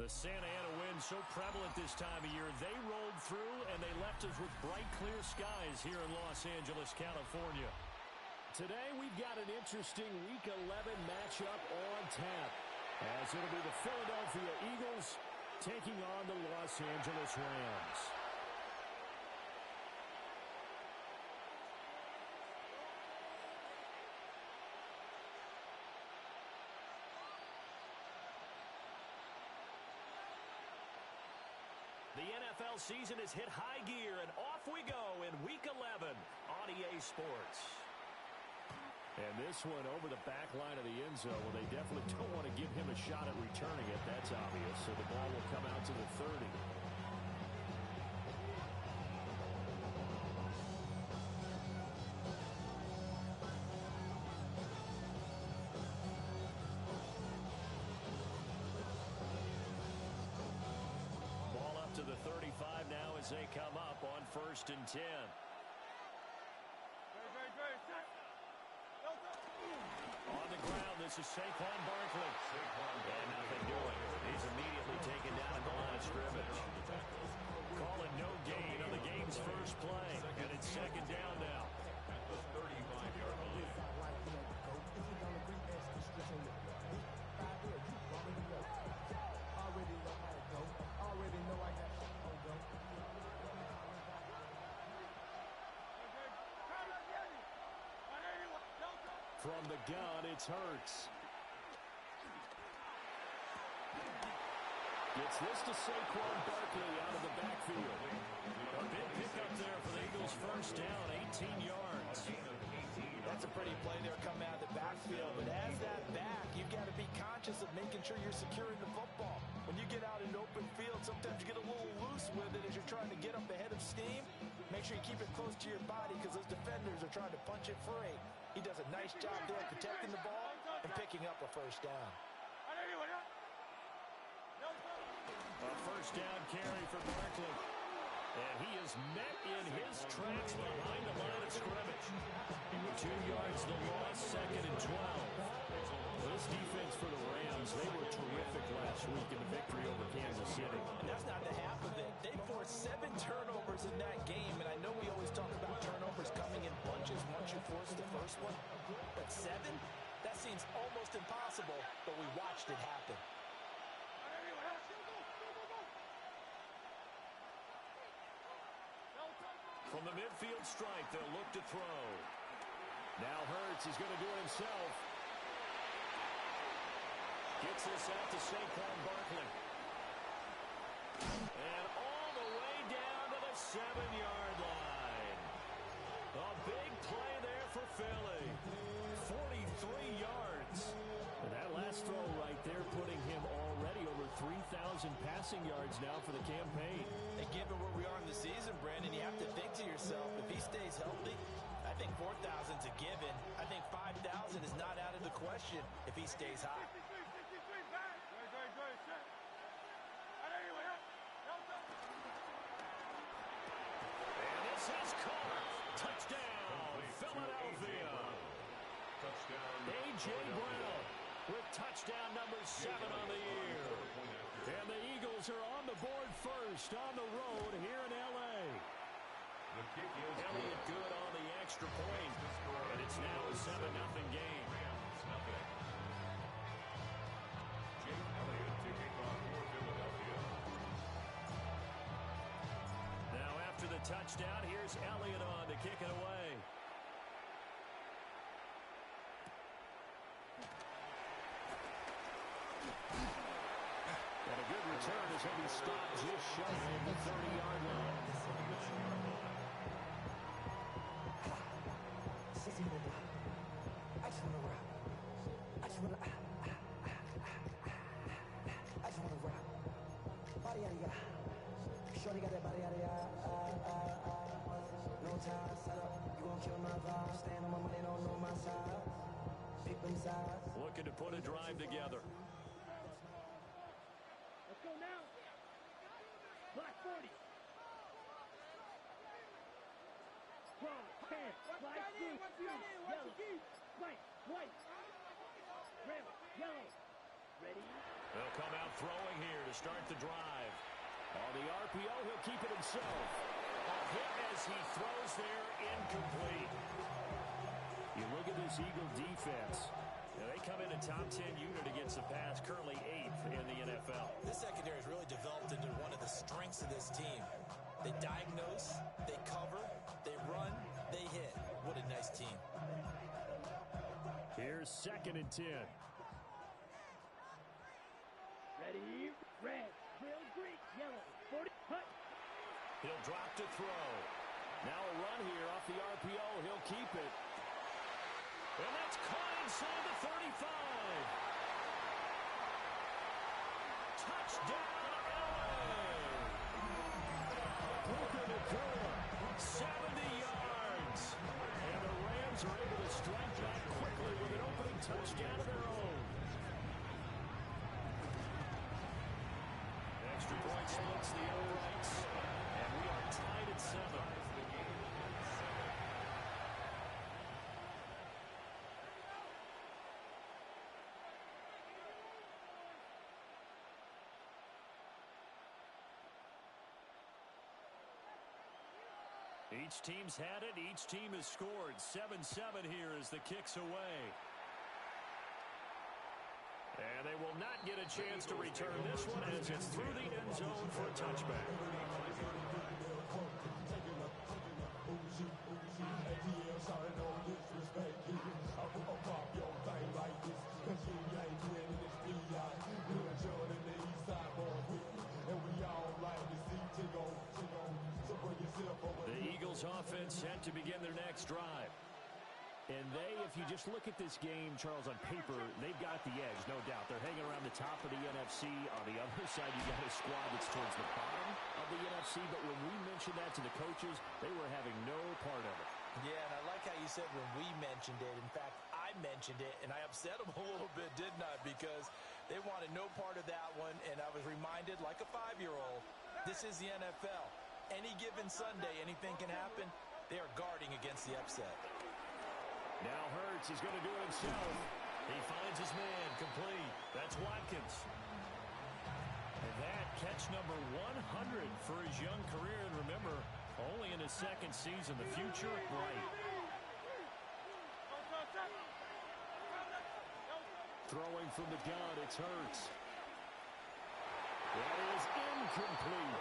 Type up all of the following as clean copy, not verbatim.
The Santa Ana wind so prevalent this time of year. They rolled through, and they left us with bright, clear skies here in Los Angeles, California. Today, we've got an interesting Week 11 matchup on tap, as it'll be the Philadelphia Eagles taking on the Los Angeles Rams. The NFL season has hit high gear, and off we go in Week 11 on EA Sports. And this one over the back line of the end zone. Well, they definitely don't want to give him a shot at returning it. That's obvious. So the ball will come out to the 30. To the 35 now as they come up on 1st and 10. On the ground, this is Saquon Barkley. And nothing doing. He's immediately taken down at the line of scrimmage. Calling no gain on the game's first play. And it's 2nd down now. At the 35-yard line. Already know I got From the gun, it's Hurts. Gets this to Saquon Barkley out of the backfield. A big pickup there for the Eagles' first down, 18 yards. That's a pretty play there coming out of the backfield. But as that back, you've got to be conscious of making sure you're securing the football. When you get out in open field, sometimes you get a little loose with it as you're trying to get up ahead of steam. Make sure you keep it close to your body because those defenders are trying to punch it free. He does a nice job there protecting the ball and picking up a first down. A first down carry for Barkley. And he is met in his tracks behind the line of scrimmage. 2 yards the loss, 2nd and 12. This defense for the Rams, they were terrific last week in the victory over Kansas City. And that's not the half of it. They forced 7 turnovers in that game, and I know we always talk about turnovers coming in bunches once you force the first one. But 7? That seems almost impossible, but we watched it happen. From the midfield stripe, they'll look to throw. Now Hurts is going to do it himself. Gets this out to Saquon Barkley. And all the way down to the 7-yard line. A big play there for Philly. 43 yards. And that last throw right there putting him already over 3,000 passing yards now for the campaign. And given where we are in the season, Brandon, you have to think to yourself, if he stays healthy, I think 4,000 is a given. I think 5,000 is not out of the question if he stays hot. And this is caught. Touchdown, Philadelphia. Touchdown. A.J. Brown with touchdown number 7 on the year. And the Eagles are on the board first on the road here in L.A. The kick is Elliott good on the extra point. And it's now a 7-0 game. Rams nothing. Jake Elliott to kick off for Philadelphia. Now after the touchdown, here's Elliott on to kick it away. And a good return as he'll be stopped just shy of the 30-yard line. I just want to rock. I just want to rock. Body out of ya. Shorty got that body out of ya. No time, set up. You gon' kill my vibe. Stand on my money, don't know my side. Pick them sides. Looking to put a drive together. Let's go now. Black 40. Strong, tan, black, blue, yellow, white, white, red, yellow. Ready? They'll come out throwing here to start the drive. On the RPO, he'll keep it himself. A hit as he throws there, incomplete. You look at this Eagle defense. They come in a top 10 unit against the pass, currently 8th in the NFL. This secondary has really developed into one of the strengths of this team. They diagnose, they cover, they run, they hit. What a nice team. Here's 2nd and 10. Ready, red, trail green, yellow, 40, cut. He'll drop to throw. Now a run here off the RPO. He'll keep it. And that's caught inside the 35. Touchdown, LA. Puka Nacua, 70 yards. And the Rams are able to strike back quickly with an opening touchdown of their own. Extra point splits the uprights. And we are tied at 7. Each team's had it. Each team has scored. 7-7 here as the kick's away. And they will not get a chance to return this one as it's through the end zone for a touchback. The Eagles offense set to begin their next drive. And they, if you just look at this game, Charles, on paper, they've got the edge, no doubt. They're hanging around the top of the NFC. On the other side, you got a squad that's towards the bottom of the NFC. But when we mentioned that to the coaches, they were having no part of it. Yeah, and I like how you said when we mentioned it. In fact, I mentioned it, and I upset them a little bit, didn't I? Because they wanted no part of that one, and I was reminded, like a 5-year-old, this is the NFL. Any given Sunday, anything can happen. They are guarding against the upset. Now Hurts is going to do it himself. He finds his man, complete. That's Watkins. And that catch number 100 for his young career. And remember, only in his 2nd season, the future bright. Throwing from the gun, it's Hurts. That is incomplete.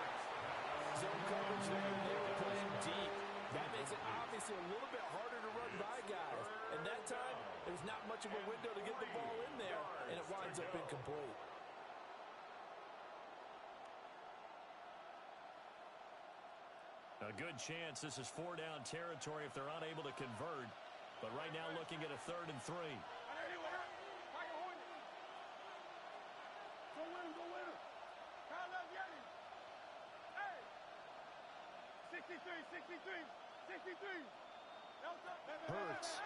Zone coverage there, they were playing deep. That makes it obviously a little bit harder to run by guys. And that time, there's not much of a window to get the ball in there, and it winds up incomplete. A good chance this is 4-down territory if they're unable to convert. But right now looking at a 3rd and 3. Go win him. Kyle up, get him. Hey. 63. Hurts.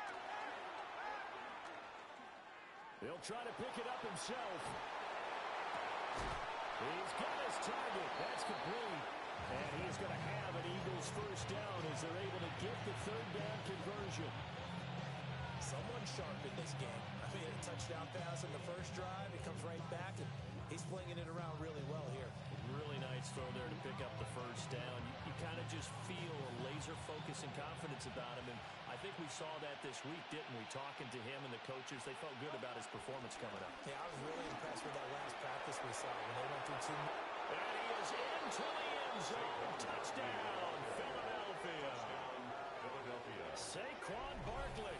He'll try to pick it up himself. He's got his target. That's complete. And he's going to have an Eagles first down as they're able to get the 3rd down conversion. Someone sharp in this game. I mean, a touchdown pass in the first drive. It comes right back, and he's flinging it around really well here. Really nice throw there to pick up the first down. You kind of just feel a laser focus and confidence about him. And I think we saw that this week, didn't we? Talking to him and the coaches, they felt good about his performance coming up. Yeah, I was really impressed with that last practice we saw when they went through 2 minutes. And he is into the end zone. Touchdown, Philadelphia. Saquon Barkley,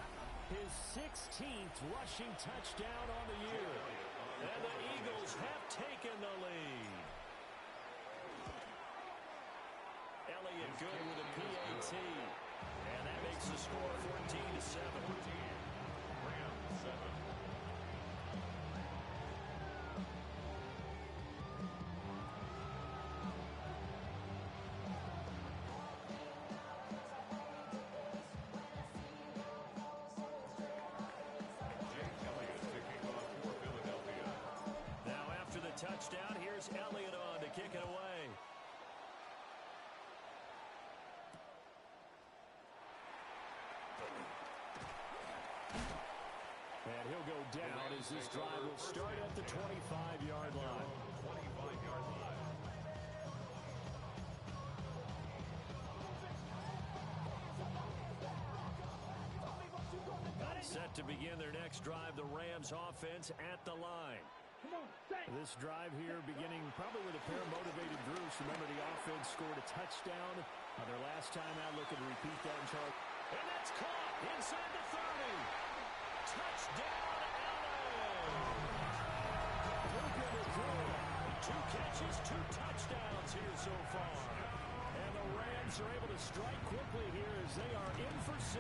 his 16th rushing touchdown on the year. And the Eagles have taken the lead. Elliott good with a PAT. And that makes the score 14-7. Rams 7. Touchdown. Here's Elliott on to kick it away. And he'll go down as this drive will start at the 25-yard line. 25-yard line. Set to begin their next drive, the Rams offense at the line. This drive here beginning probably with a pair of motivated groups. Remember, the offense scored a touchdown on their last time out. Looking to repeat that in charge. And that's caught inside the 30. Touchdown, LA! 2 catches, 2 touchdowns here so far. And the Rams are able to strike quickly here as they are in for 6.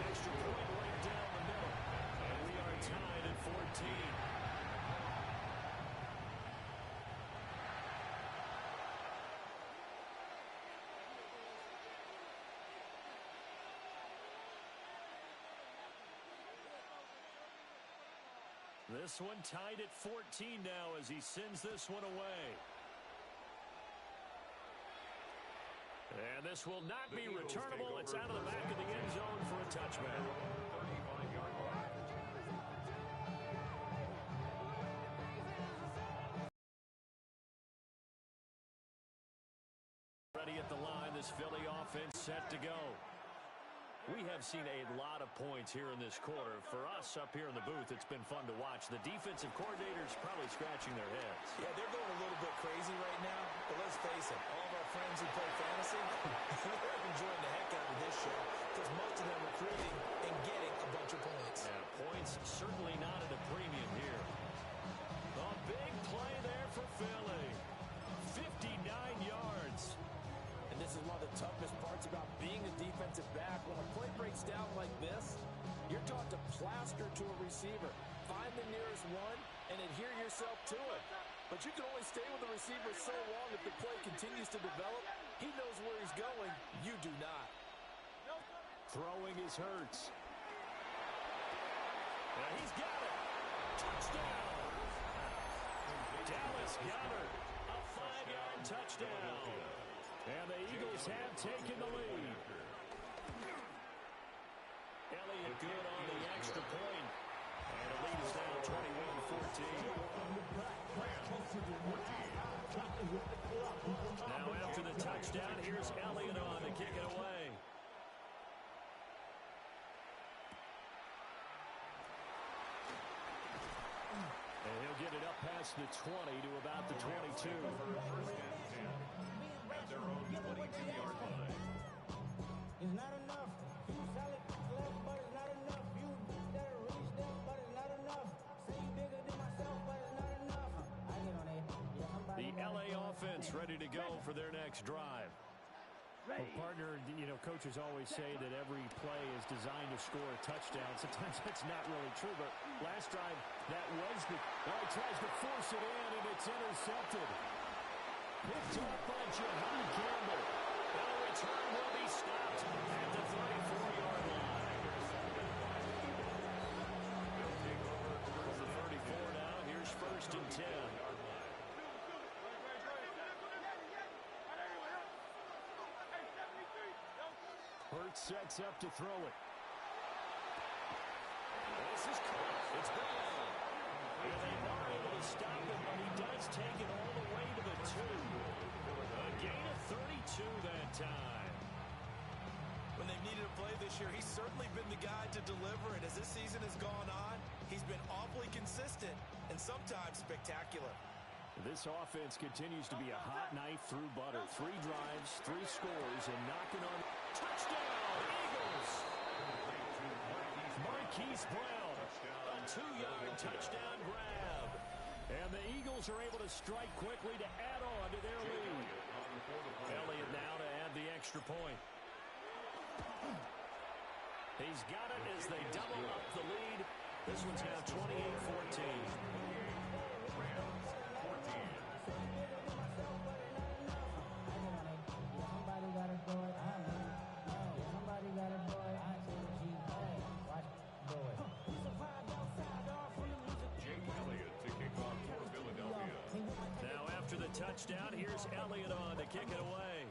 Extra point right down the middle. And we are tied at 14. This one tied at 14 now as he sends this one away. And this will not be returnable. It's out of the back of the end zone for a touchback. 35-yard line. Ready at the line, this Philly offense set to go. We have seen a lot of points here in this quarter. For us up here in the booth, it's been fun to watch. The defensive coordinators probably scratching their heads. Yeah, they're going a little bit crazy right now. But let's face it, all of our friends who play fantasy, they're enjoying the heck out of this show because most of them are recruiting and getting a bunch of points. Yeah, points certainly not at a premium here. A big play there for Philly. 59 yards. And this is one of the toughest parts about being a defensive back. When a play breaks down like this, you're taught to plaster to a receiver. Find the nearest one and adhere yourself to it. But you can only stay with the receiver so long if the play continues to develop. He knows where he's going. You do not. Throwing is Hurts. And he's got it. Touchdown. Dallas Goedert. A 5-yard touchdown. And the Eagles have taken the lead. Elliott good on the extra point. And the lead is now 21-14. Now after the touchdown, here's Elliott on to kick it away. And he'll get it up past the 20 to about the 22. At their own 22-yard line. It's not enough. You solid left, but it's not enough. You that really step, but it's not enough. Say you bigger than myself, but it's not enough. I get on it. Yeah, somebody The LA offense ready to go for their next drive. Well, partner, you know, coaches always say that every play is designed to score a touchdown. Sometimes that's not really true, but last drive, that was the... Well, he tries to force it in, and it's intercepted. Picked up by Jahan Campbell. Now the return will be stopped at the 34-yard line. From the 34 now, here's 1st and 10. Hurts sets up to throw it. This is caught. It's Brown. And they are able to stop him, but he does take it all the way to the 2. A gain of 32 that time. When they've needed a play this year, he's certainly been the guy to deliver it. As this season has gone on, he's been awfully consistent and sometimes spectacular. This offense continues to be a hot knife through butter. 3 drives, 3 scores, and knocking on... Touchdown, Eagles! Marquise Brown, a 2-yard touchdown grab. And the Eagles are able to strike quickly to add on to their lead. Elliott now to add the extra point. He's got it as they double up the lead. This one's now 28-14. Touchdown. Here's Elliott on to kick it away.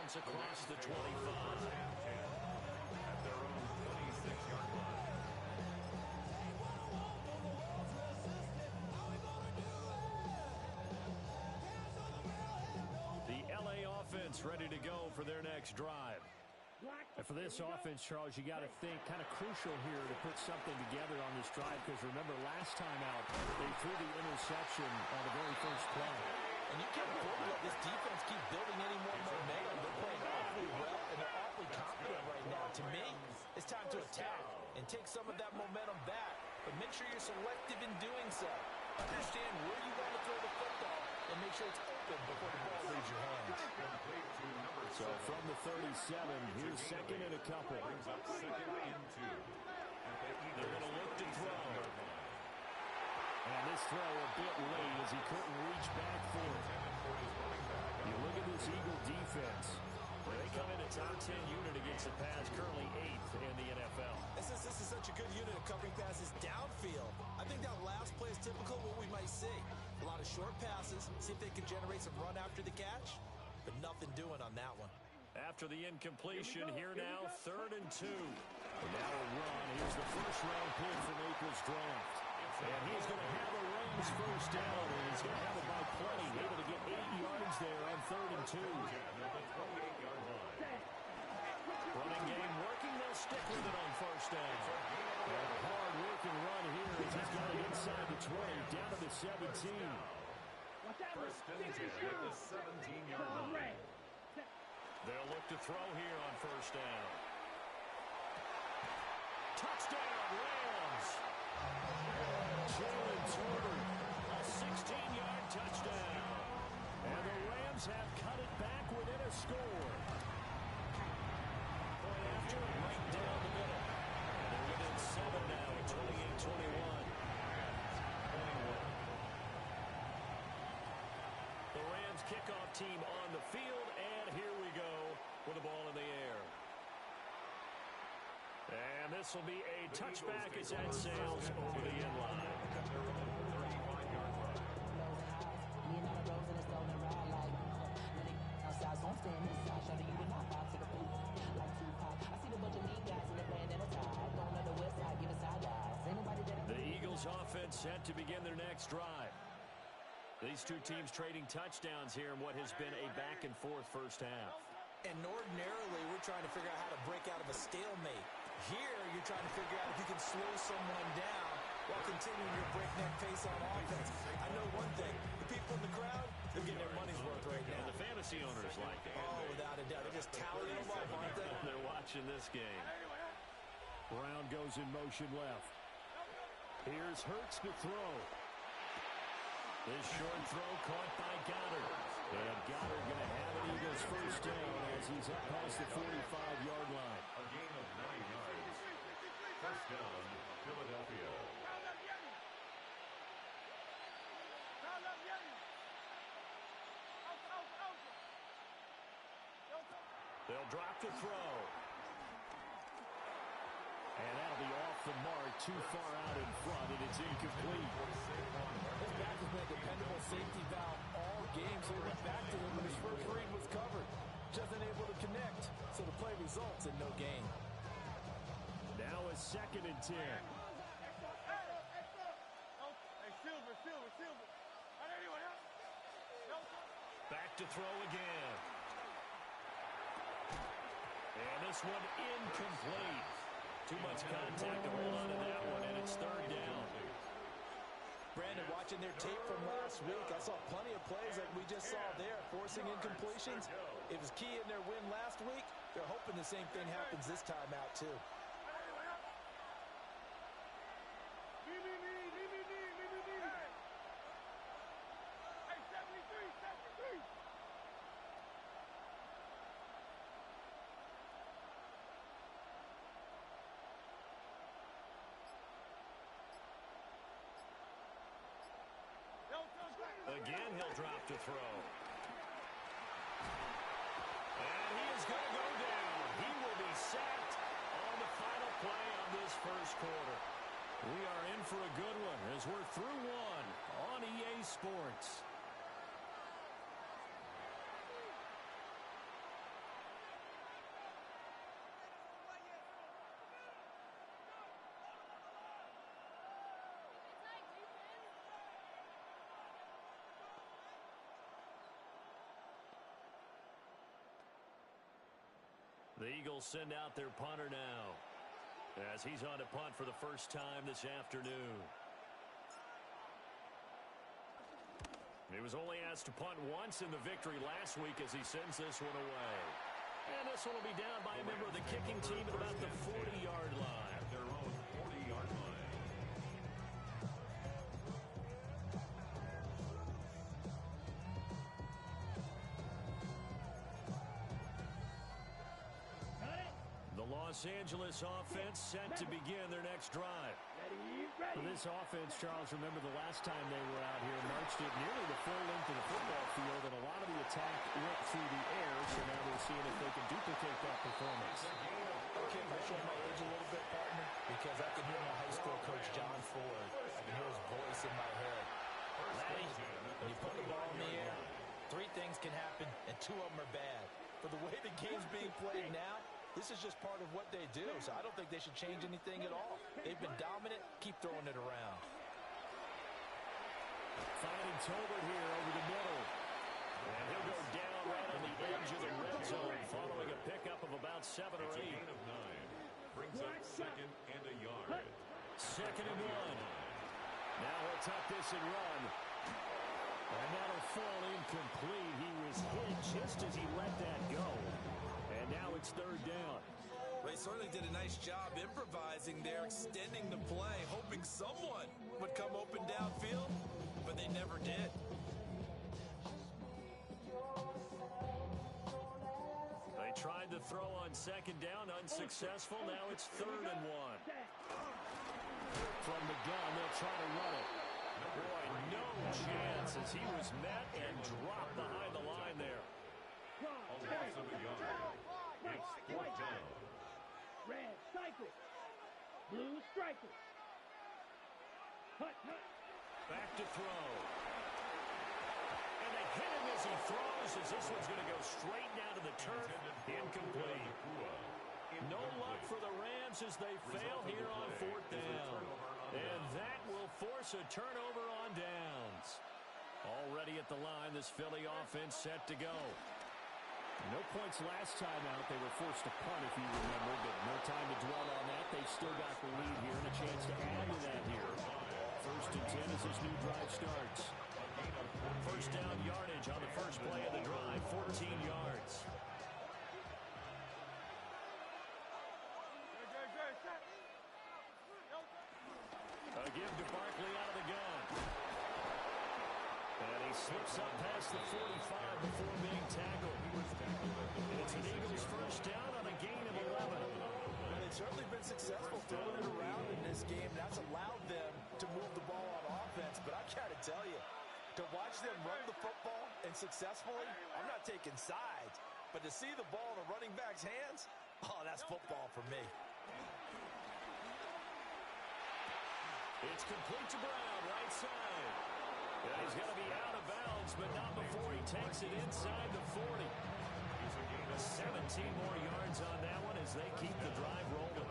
distance across the 25. At their own 26-yard line. The LA offense ready to go for their next drive. And for this offense, Charles, you got to think kind of crucial here to put something together on this drive, because remember last time out they threw the interception on the very first play. And you can't afford to let this defense keep building any more momentum. They're playing awfully well, and they're awfully confident right now. To me, it's time to attack and take some of that momentum back. But make sure you're selective in doing so. Understand where you want to throw the football and make sure it's open before the ball leaves your hands. So from the 37, here's second and a couple. Brings up second and 2. They're going to look to throw. And this throw a bit late as he couldn't reach back for it. You look at this Eagle defense. They come in a top 10 unit against the pass, currently 8th in the NFL. This is such a good unit of covering passes downfield. I think that last play is typical of what we might see. A lot of short passes, see if they can generate some run after the catch, but nothing doing on that one. After the incompletion, here now, 3rd and 2. And now a run. Here's the first-round pick from April's draft. And he's going to have a Rams first down, and he's going to have it by plenty. Able to get 8 yards there on 3rd and 2. Running game working. They'll stick with it on first down. And a hard-working run here as he's got it inside the 20, down to the 17. First and 10 at the 17-yard line. They'll look to throw here on first down. Touchdown, Rams! Jalen Turner, a 16-yard touchdown. And the Rams have cut it back within a score. Point after, right down the middle. And they're within 7 now at 28-21. The Rams kickoff team on the field, and here we go with the ball in the air. And this will be a touchback as that sails over the end line. The Eagles offense set to begin their next drive. These two teams trading touchdowns here in what has been a back-and-forth first half. And ordinarily, we're trying to figure out how to break out of a stalemate. Here, you're trying to figure out if you can slow someone down while continuing your breakneck pace on offense. I know one thing. The people in the crowd, they're getting their money's worth right now. And the fantasy owners like it. Oh, without a doubt. They're just tallying them up, aren't they? They're watching this game. Brown goes in motion left. Here's Hurts to throw. This short throw caught by Goddard. And Goddard going to have an Eagles first down as he's up past the 45-yard line. A gain of 9 yards. First down, Philadelphia. They'll drop the throw. And that'll be off the mark, too far out in front, and it's incomplete. This back has been a dependable safety valve all game, so he went back to him when his first read was covered. Just unable to connect, so the play results in no gain. Now a 2nd and 10. Back to throw again. And this one incomplete. Too much contact to hold on to that one, and it's 3rd down. Brandon, watching their tape from last week, I saw plenty of plays like we just saw there, forcing incompletions. It was key in their win last week. They're hoping the same thing happens this time out, too. Again, he'll drop to throw. And he is going to go down. He will be sacked on the final play of this first quarter. We are in for a good one as we're through one on EA Sports. The Eagles send out their punter now, as he's on to punt for the first time this afternoon. He was only asked to punt once in the victory last week as he sends this one away. And this one will be down by a member of the kicking team at about the 40-yard line. At their own 40-yard line. The Los Angeles offense set to begin their next drive. For this offense, Charles, remember the last time they were out here, marched it nearly the full length of the football field, and a lot of the attack went through the air, so now they're seeing if they can duplicate that performance. Okay, I show my age a little bit, partner, because I can hear my high school coach, John Ford. I can hear his voice in my head. Laddie, when you put the ball in the air, three things can happen, and two of them are bad. For the way the game's being played now, this is just part of what they do, so I don't think they should change anything at all. They've been dominant. Keep throwing it around. Finding Tolbert here over the middle. And he'll go down right on the edge of the red zone following a pickup of about 7 or 8. It's a gain of 9. Brings up 2nd and a yard. 2nd and 1. Now he'll tuck this and run. And that'll fall incomplete. He was hit just as he let that go. And now it's 3rd down. They certainly did a nice job improvising there, extending the play, hoping someone would come open downfield, but they never did. They tried to throw on 2nd down, unsuccessful. Now it's 3rd and 1. From the gun, they'll try to run it. Boy, no chance as he was met and dropped behind the line there. A loss of a yard. It's 4th down. Red, cycle. Blue, striker. Hut. Back to throw. And they hit him as he throws, as this one's going to go straight down to the turf. Incomplete. No luck for the Rams as they fail here on 4th down. And that will force a turnover on downs. Already at the line, this Philly offense set to go. No points last time out. They were forced to punt, if you remember, but no time to dwell on that. They've still got the lead here and a chance to add to that here. 1st and 10 as this new drive starts. 1st down yardage on the first play of the drive, 14 yards. A give to Barkley out of the gun. And he slips up past the 45 before being tackled. It's an Eagles 1st down on a gain of 11. And they've certainly been successful throwing it around in this game. That's allowed them to move the ball on offense. But I got to tell you, to watch them run the football and successfully, I'm not taking sides. But to see the ball in a running back's hands, oh, that's football for me. It's complete to Brown, right side. And he's going to be out of bounds, but not before he takes it inside the 40. 17 more yards on that one as they keep the drive rolling.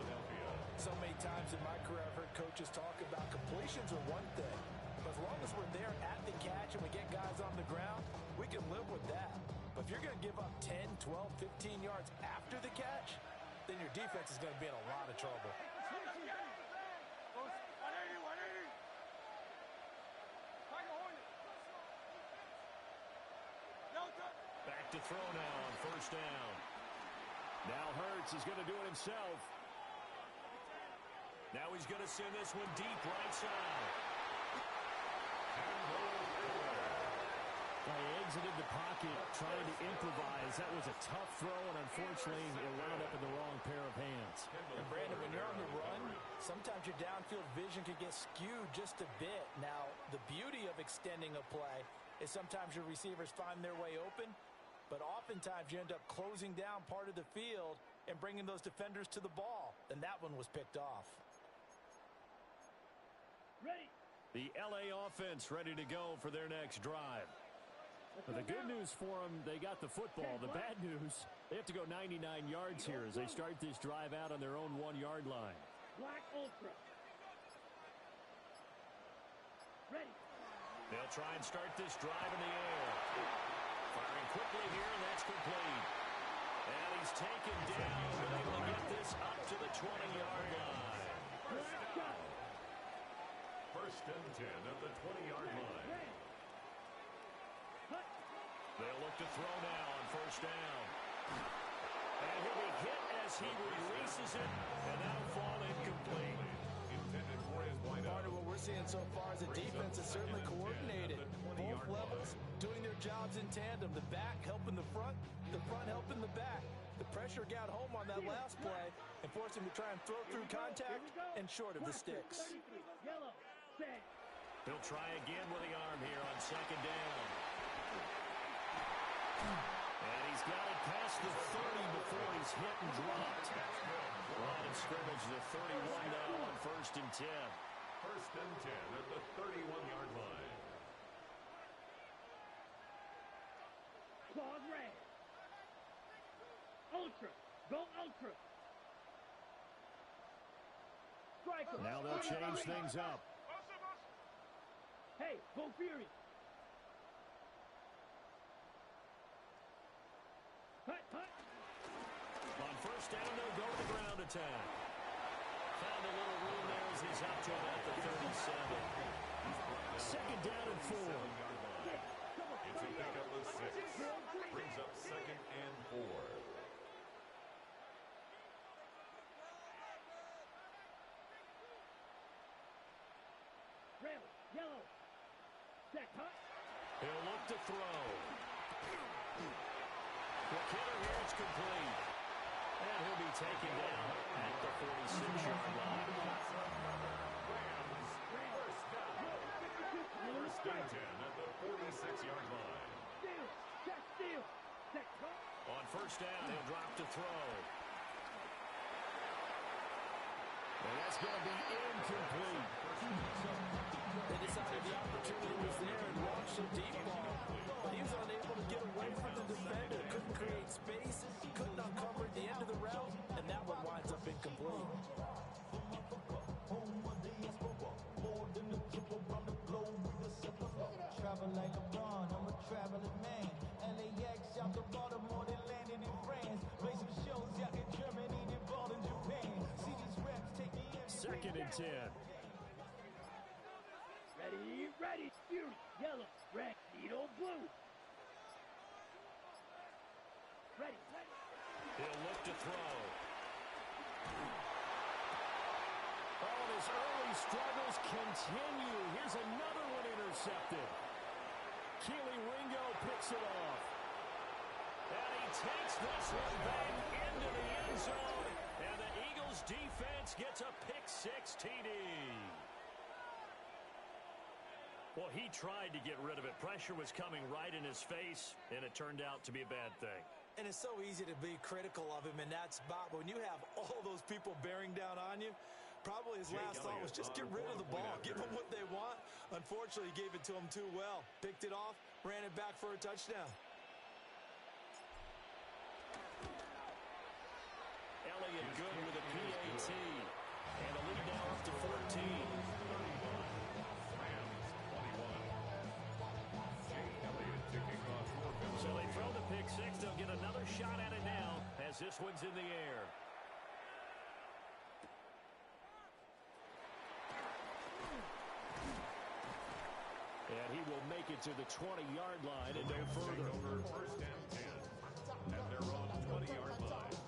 So many times in my career, I've heard coaches talk about completions are one thing. But as long as we're there at the catch and we get guys on the ground, we can live with that. But if you're going to give up 10, 12, 15 yards after the catch, then your defense is going to be in a lot of trouble. Back to throw now on 1st down. Now Hurts is going to do it himself. Now he's going to send this one deep right side. They exited the pocket trying to improvise. That was a tough throw, and unfortunately it wound up in the wrong pair of hands. And Brandon, when you're on the run, sometimes your downfield vision can get skewed just a bit. Now, the beauty of extending a play is sometimes your receivers find their way open, but oftentimes you end up closing down part of the field and bringing those defenders to the ball, and that one was picked off. Ready. The LA offense ready to go for their next drive. But the good news for them, they got the football. The bad news, they have to go 99 yards here as they start this drive out on their own 1-yard line. Black Ultra. Ready. They'll try and start this drive in the air. Firing quickly here, and that's complete. And he's taken down, but able to get this up to the 20-yard line. First and 10 at the 20-yard line. They'll look to throw now on first down. And he'll be hit as he releases it, and that'll fall incomplete. Intended for his windup. Part of what we're seeing so far is the defense is certainly coordinated. Both levels doing their jobs in tandem. The back helping the front helping the back. The pressure got home on that last play and forced him to try and throw through contact and short of the sticks. He'll try again with the arm here on second down. And he's got it past the 30 before he's hit and dropped. Line of scrimmage to the 31 now on first and 10. First and 10 at the 31-yard line. Claws red. Ultra. Go ultra. Striker. Now they'll change things up. Hey, go Fury. Hut, hut. On first down, they'll go to the ground attack. Found a little room there as he's out to about the 37. Second down and 4. It's a pick up of 6. Brings up second and 4. Red, yellow. Set, hut. He'll look to throw. The killer here is complete. And he'll be taken down at the 46-yard line. First and 10 at the 46-yard line. Steal. Set, steal. Set, hut. On first down, he'll drop to throw. And that's going to be incomplete. They decided the opportunity was there and launched a deep ball. But he was unable to get away from the defender. Couldn't create space. Couldn't uncover at the end of the route. And that one winds up incomplete. Travel like LeBron, I'm a traveling man. LAX out to Baltimore, then landed in France. Play some shows out in Germany, then ball in Japan. See these reps take me in. Second and 10. Ready, ready. Fury, yellow. Red, needle, blue. Ready, ready. He'll look to throw. Oh, his early struggles continue. Here's another one intercepted. Keely Ringo picks it off. And he takes this one back into the end zone. And the Eagles defense gets a pick-6 TD. Well, he tried to get rid of it. Pressure was coming right in his face, and it turned out to be a bad thing. And it's so easy to be critical of him in that spot. But when you have all those people bearing down on you, probably his last thought was just get rid of the ball. Give them what they want. Unfortunately, he gave it to them too well. Picked it off, ran it back for a touchdown. Elliott good with a PAT. And a lead now up to 14. So they throw the pick-6. They'll get another shot at it now as this one's in the air. And he will make it to the 20-yard line and no further. First and 10 at their own 20-yard line.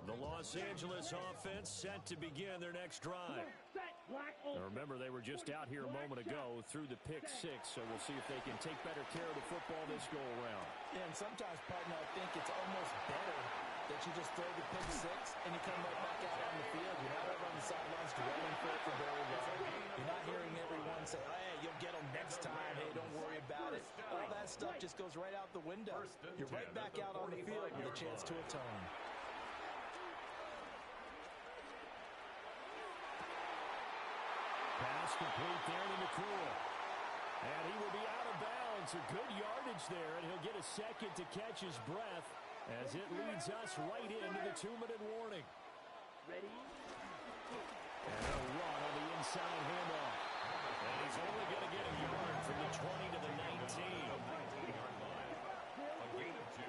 The Los Angeles offense set to begin their next drive. Set, black, Now ultra. remember, they were just out here a moment ago through the pick-6, so we'll see if they can take better care of the football this go-around. Yeah, and sometimes, partner, I think it's almost better that you just throw the pick-6 and you come right back out on the field. You're not over on the sidelines dwelling for it for very long. You're not hearing everyone say, hey, you'll get them next time. Hey, don't worry about it. All that stuff just goes right out the window. You're right back out on the field with a chance to atone. Pass complete there to Nakua. And he will be out of bounds. A good yardage there, and he'll get a second to catch his breath as it leads us right into the 2-minute warning. Ready? And a run on the inside handoff. And he's only going to get a yard from the 20 to the 19. A gain of 2.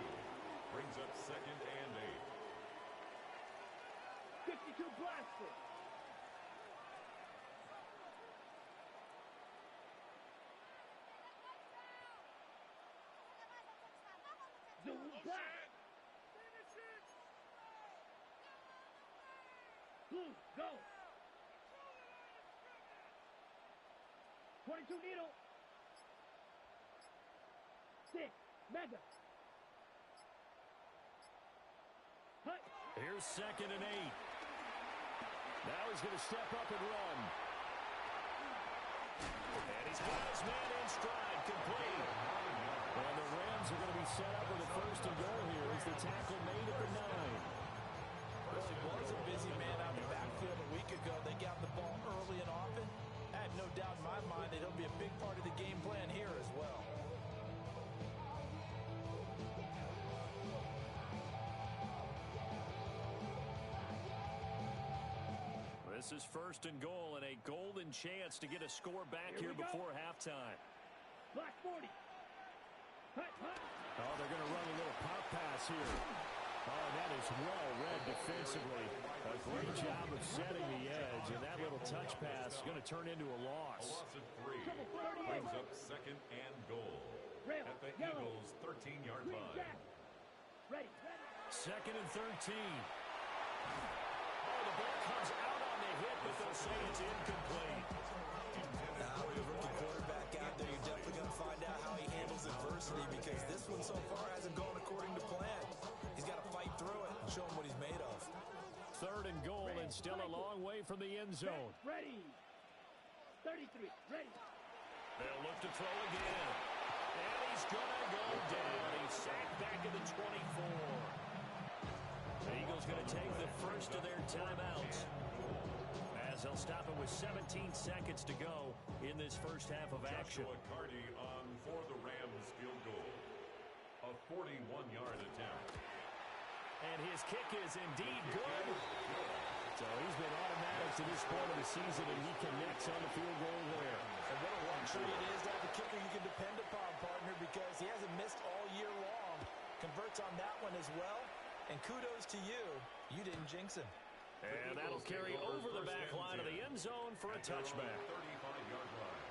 Brings up second and 8. 52 blaster. Zoom back. Blue, go. 22 needle. 6, mega. Hut. Here's second and 8. Now he's going to step up and run. And he's got his man in stride, complete. And the Rams are going to be set up with a first and goal here as the tackle made at the 9. Well, it was a busy man out in the backfield a week ago. They got the ball early and often. I have no doubt in my mind that he'll be a big part of the game plan here as well. This is first and goal and a golden chance to get a score back here before halftime. Black 40. Hut, hut. Oh, they're going to run a little pop pass here. Oh, that is well read defensively. A great job of setting the edge, and that little touch pass is going to turn into a A loss. loss of 3. Brings up second and goal. At the Eagles' 13-yard Green line. jack. Ready. Second and 13. Oh, the ball comes out on the hit, but they'll say it's incomplete. Now, with a rookie quarterback out there, you're definitely going to find out how he handles adversity because this one so far hasn't gone according to plan. He's got to fight through it and show him what he's made of. Third and goal and still a long way from the end zone. Ready. 33. Ready. They'll look to throw again. And he's going to go down. He's sacked back at the 24. The Eagles going to take the first of their timeouts as they'll stop it with 17 seconds to go in this first half of action. Joshua Carty on for the Rams field goal. A 41-yard attempt. And his kick is indeed good. So he's been automatic to this point of the season, and he connects on the field goal there. And what a luxury it is to have a kicker you can depend upon, partner, because he hasn't missed all year long. Converts on that one as well. And kudos to you. You didn't jinx him. And that'll carry over the back line of the end zone for a touchback. 35-yard line.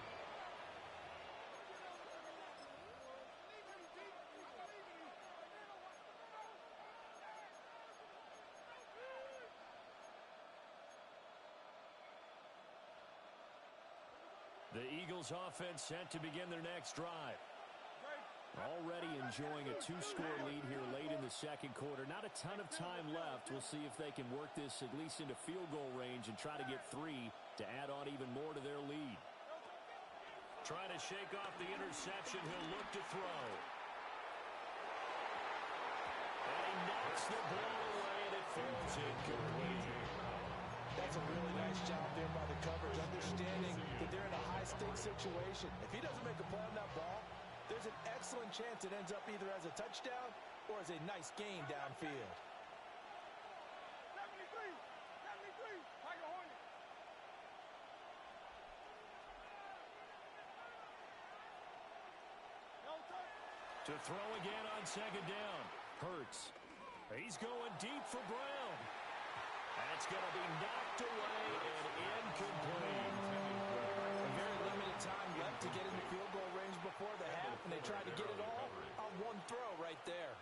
The Eagles offense set to begin their next drive. Already enjoying a 2-score lead here late in the second quarter. Not a ton of time left. We'll see if they can work this at least into field goal range and try to get 3 to add on even more to their lead. Trying to shake off the interception. He'll look to throw. And he knocks the ball away, and it falls incomplete. That's a really nice job there by the coverage, understanding that they're in a high-stakes situation. If he doesn't make a play on that ball, there's an excellent chance it ends up either as a touchdown or as a nice gain downfield. 73, Tiger Hornet. To throw again on second down. Hurts. He's going deep for Brown. That's going to be knocked away and incomplete. A very limited time left to get into field goal range before the half, and they tried to get it all on one throw right there.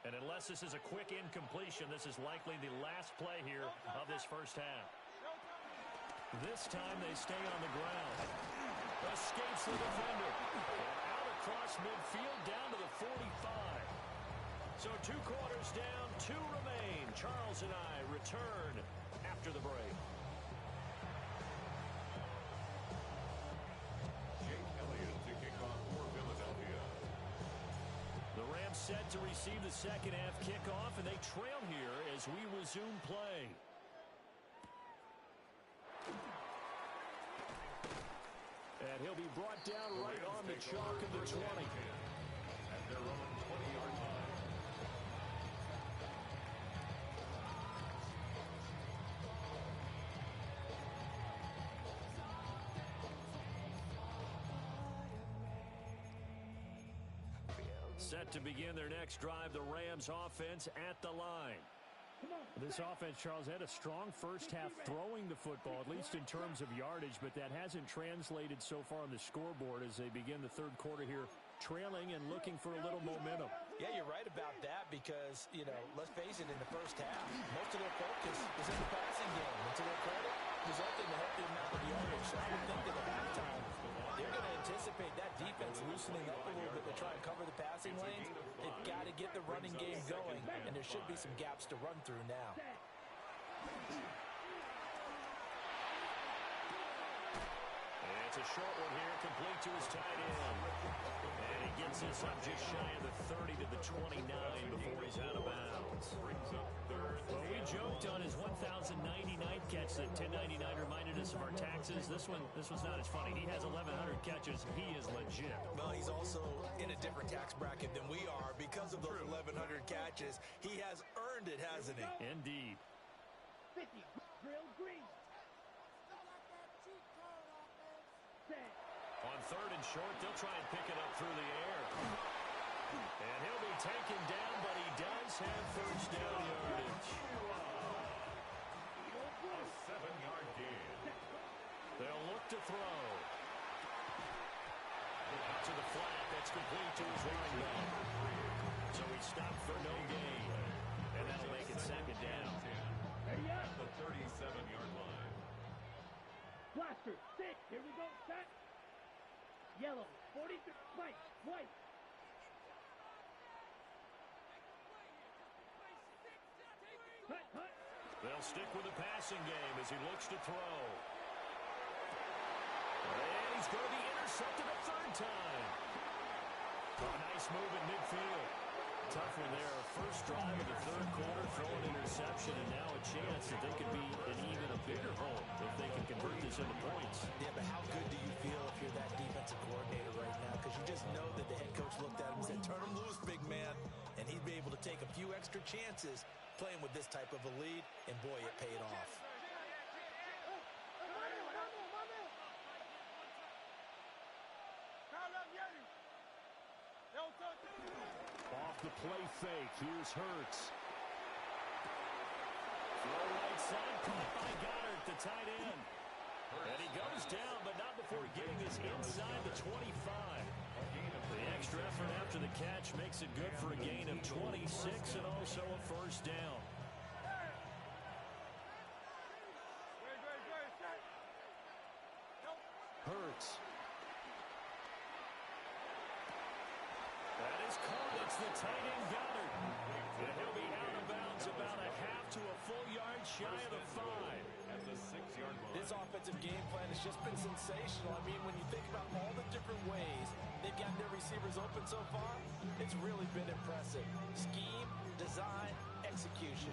And unless this is a quick incompletion, this is likely the last play here of this first half. This time they stay on the ground. Escapes the defender. And out across midfield down to the 45. So 2 quarters down, 2 remain. Charles and I return after the break. Jake Elliott to kick off for Philadelphia. The Rams set to receive the second half kickoff, and they trail here as we resume play. And he'll be brought down right on the chalk of the 20. At their own 20-yard line. Set to begin their next drive, the Rams offense at the line. This offense, Charles, had a strong first half throwing the football, at least in terms of yardage, but that hasn't translated so far on the scoreboard as they begin the third quarter here, trailing and looking for a little momentum. Yeah, you're right about that because, let's face it, in the first half, most of their focus was in the passing game. And to their credit, resulted in a healthy amount of yardage. So I would think that at halftime, they're going to anticipate that defense loosening up a little bit to try and cover the passing lanes. They've got to get the running game going, and there should be some gaps to run through now. And it's a short one here, complete to his tight end. And he gets this up just shy of the 30 to the 29 before he's out of bounds. Well, we joked on his 1,099th catch that 1099 reminded us of our taxes. This one's not as funny. He has 1,100 catches. He is legit. Well, he's also in a different tax bracket than we are because of those 1,100 catches. He has earned it, hasn't he? Indeed. 50, drill green. Set. On third and short, they'll try and pick it up through the air. And he'll be taken down, but he does have first down yardage. A 7-yard gain. They'll look to throw. Out to the flat, that's complete to his running back. So he stopped for no gain. And that'll make it second down. Ready up. The 37-yard line. Blaster, sit. Here we go. Set. Yellow, 43, white, white. Cut, cut. They'll stick with the passing game as he looks to throw. And he's going to be intercepted a third time. Oh, nice move at midfield. Tough one there. First drive of the third quarter, throw an interception, and now a chance that they could be in even a bigger hole if they can convert this into points. Yeah, but how good do you feel if you're that defensive coordinator right now? Because you just know that the head coach looked at him and said, turn him loose, big man. And he'd be able to take a few extra chances playing with this type of a lead, and boy, it paid off. Off the play fake, here's Hurts. Throw right side, caught by Goddard, the tight end. And he goes down, but not before getting this inside the 25. The extra effort after the catch makes it good for a gain of 26 and also a first down. Hurts. That is caught. It's the tight end Goddard. And he'll be out of bounds about a half to a full yard shy of the 5. At the 6-yard line. This offensive game plan has just been sensational. I mean, when you think about all the different ways they've gotten their receivers open so far, it's really been impressive. Scheme, design, execution.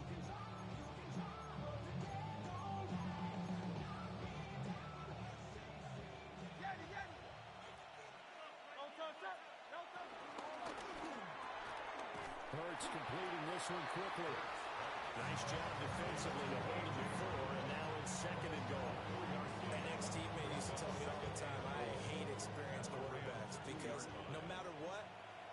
Hurts completing this one quickly. Nice job defensively to hold him before, and now it's second and goal. My ex-teammate used to tell me all the time, I hate experienced quarterbacks because no matter what,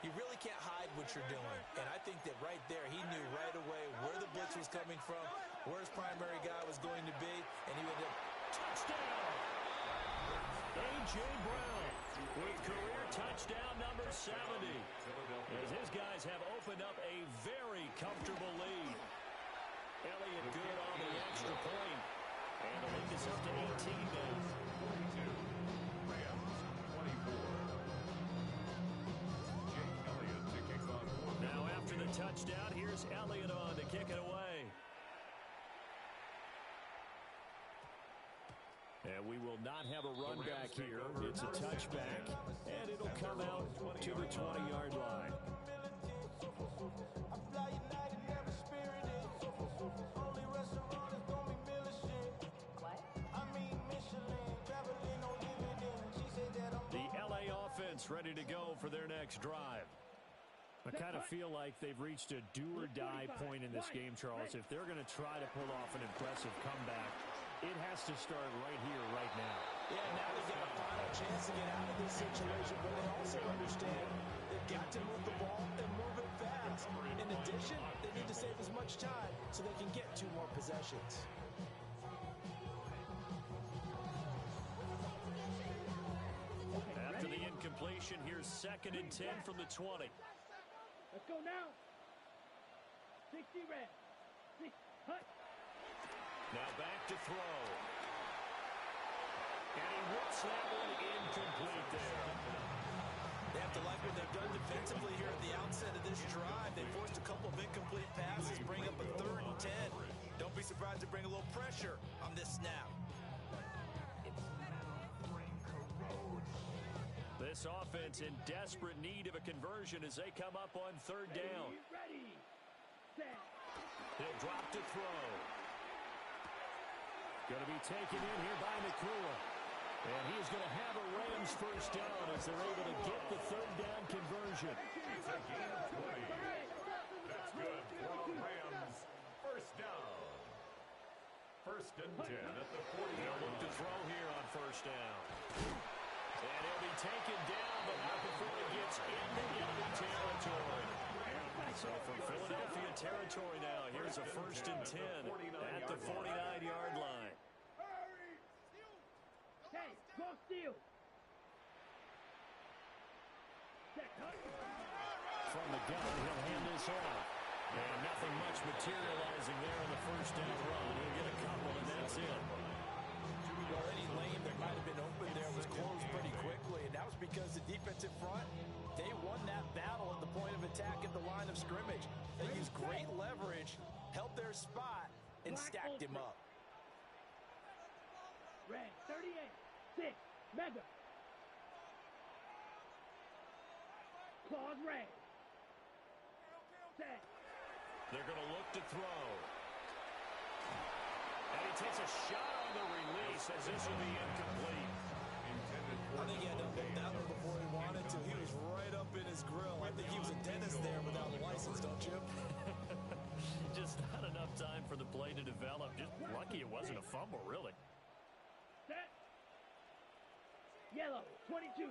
you really can't hide what you're doing. And I think that right there, he knew right away where the blitz was coming from, where his primary guy was going to be, and he would have Touchdown! A.J. Brown with career touchdown number 70. As his guys have opened up a very comfortable lead. Elliott good on the extra point. And the lead is up to 18 now. 42. Rams, 24. Jake Elliott to kick off. Now after the touchdown, here's Elliott on to kick it away. And we will not have a run back here. It's a touchback, and it'll come out to the 20-yard line. What? I mean Michelin, traveling on dividends. She said that offense ready to go for their next drive. I kind of feel like they've reached a do-or-die point in this game, Charles. If they're going to try to pull off an impressive comeback, it has to start right here, right now. Yeah, now they get a final chance to get out of this situation, but they also understand they've got to move the ball and move it fast. In addition, they need to save as much time so they can get 2 more possessions. After the incompletion, here's 2nd and 10 from the 20. Let's go now. 60 red. 6 hut. Now back to throw. And he whips that one incomplete there. They have to like what they've done defensively here at the outset of this drive. They forced a couple of incomplete passes, bring up a 3rd and 10. Don't be surprised to bring a little pressure on this snap. This offense in desperate need of a conversion as they come up on 3rd down. Ready. Set. He'll drop to throw. Going to be taken in here by McClure. And he's going to have a Rams first down as they're able to get the 3rd down conversion. It's a gain of 20. That's good for the Rams. First down. 1st and 10 at the 40. They'll look to throw here on 1st down. And he'll be taken down, but not before he gets into enemy territory. So from Philadelphia territory now, here's a 1st and 10 at the 49-yard line. Hey, go steal. Set hut. From the gun, he'll hand this off. And nothing much materializing there in the 1st down run. He'll get a couple, and that's it. Well, any lane that might have been open there was closed pretty quickly, and that was because the defensive front, they won that battle at the point of attack at the line of scrimmage. They used great leverage, held their spot, and stacked him up. Red, 38. 6. Mega. Claws red. Set. They're going to look to throw. And he takes a shot on the release as this will be incomplete. I think he had to pick that one before he wanted to. He was right up in his grill. I think he was a dentist there without a license, don't you? Just not enough time for the play to develop. Just lucky it wasn't a fumble, really. Set. Yellow, 22.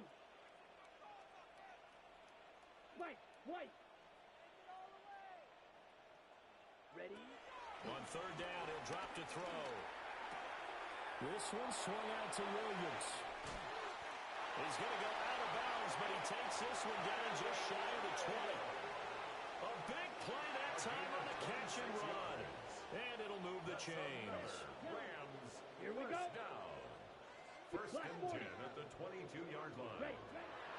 White, white. Ready. On 3rd down, he'll drop to throw. This one swung out to Williams. He's going to go out of bounds, but he takes this one down just shy of the 20. A big play that time on the catch and run. And it'll move the chains. Rams. Here we go. Down. 1st and 10 at the 22-yard line. Ready.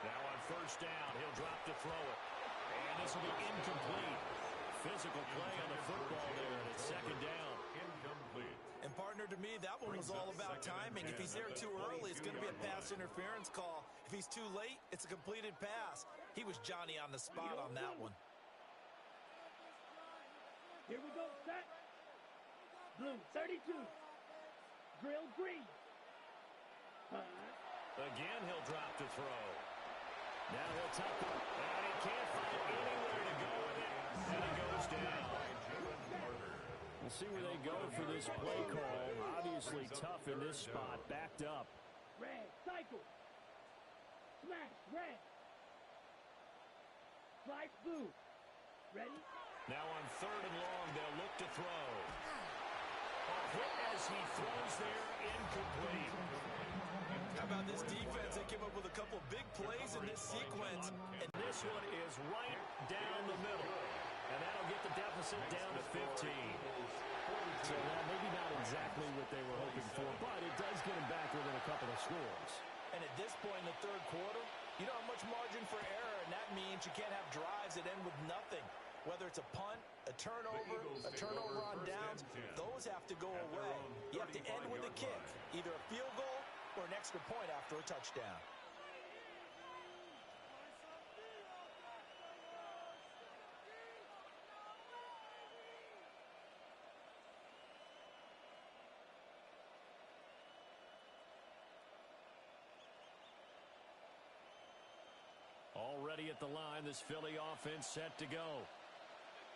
Now on 1st down, he'll drop to throw it. And this will be incomplete. Physical play on the football there, and it's 2nd down. Incomplete. And partner, to me, that one was all about timing. If he's there too early, it's going to be a pass interference call. If he's too late, it's a completed pass. He was Johnny on the spot on that one. Here we go. Set. Blue, 32. Grill green. Again, he'll drop to throw. Now he'll tuck it. And he can't find anywhere to go with it. And he goes down. We'll see where they go for this play call. Obviously tough in this spot. Backed up. Red, cycle. Smash, red. Slide blue. Ready? Now on 3rd and long, they'll look to throw. A hit as he throws there, incomplete. How about this defense? They came up with a couple of big plays in this sequence. And this one is right down the middle. And that'll get the deficit down to 15. So maybe not exactly what they were hoping for, but it does get them back within a couple of scores. And at this point in the 3rd quarter, you don't have much margin for error, and that means you can't have drives that end with nothing. Whether it's a punt, a turnover on downs, those have to go away. You have to end with a kick, either a field goal or an extra point after a touchdown. ready at the line. This Philly offense set to go.